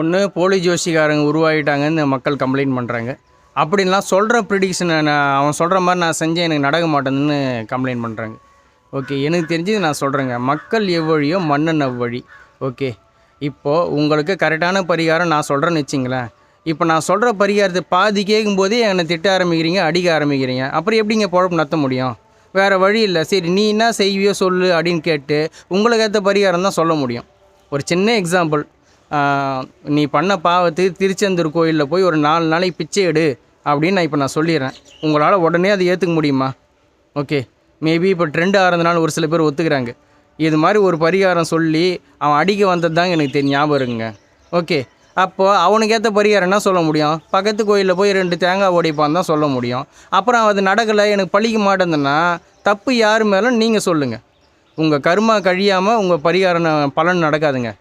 ஒன்று போலி ஜோசிக்காரங்க உருவாகிட்டாங்கன்னு மக்கள் கம்ப்ளைண்ட் பண்ணுறாங்க. அப்படின்லாம் சொல்கிற ப்ரிடிக்ஷனை அவன் சொல்கிற மாதிரி நான் செஞ்சேன் எனக்கு நடக்க மாட்டேன்னு கம்ப்ளைண்ட் பண்ணுறாங்க. ஓகே, எனக்கு தெரிஞ்சு நான் சொல்கிறேங்க, மக்கள் எவ்வழியோ மன்னன் அவ்வழி. ஓகே, இப்போது உங்களுக்கு கரெக்டான பரிகாரம் நான் சொல்கிறேன்னு வச்சிங்களேன். இப்போ நான் சொல்கிற பரிகாரத்தை பாதி கேட்கும்போதே என்னை திட்ட ஆரம்பிக்கிறீங்க, அடிக்க ஆரம்பிக்கிறீங்க. அப்புறம் எப்படிங்க பொழப்பு நடத்த முடியும்? வேறு வழி இல்லை. சரி, நீ என்ன செய்வியோ சொல்லு அப்படின்னு கேட்டு உங்களுக்கு ஏற்ற பரிகாரம் தான் சொல்ல முடியும். ஒரு சின்ன எக்ஸாம்பிள், நீ பண்ண பாவத்துக்கு திருச்செந்தூர் கோயிலில் போய் ஒரு 4 நாளைக்கு பிச்சை எடு அப்படின்னு நான் இப்போ நான் சொல்லிடுறேன். உங்களால் உடனே அதை ஏற்றுக்க முடியுமா? ஓகே, மேபி இப்போ ட்ரெண்ட் ஆகிறதுனால ஒரு சில பேர் ஒத்துக்கிறாங்க. இது மாதிரி ஒரு பரிகாரம் சொல்லி அவன் அடிக்க வந்தது தாங்க எனக்கு ஞாபகம் இருக்குங்க. ஓகே, அப்போது அவனுக்கு ஏற்ற பரிகாரம் என்ன சொல்ல முடியும்? பக்கத்து கோயிலில் போய் 2 தேங்காய் உடைப்பான்னு தான் சொல்ல முடியும். அப்புறம் அது நடக்கலை, எனக்கு பழிக்க மாட்டேங்குதுன்னா தப்பு யார் மேலும் நீங்கள் சொல்லுங்கள். உங்கள் கர்மா கழியாமல் உங்கள் பரிகாரம் பலன் நடக்காதுங்க.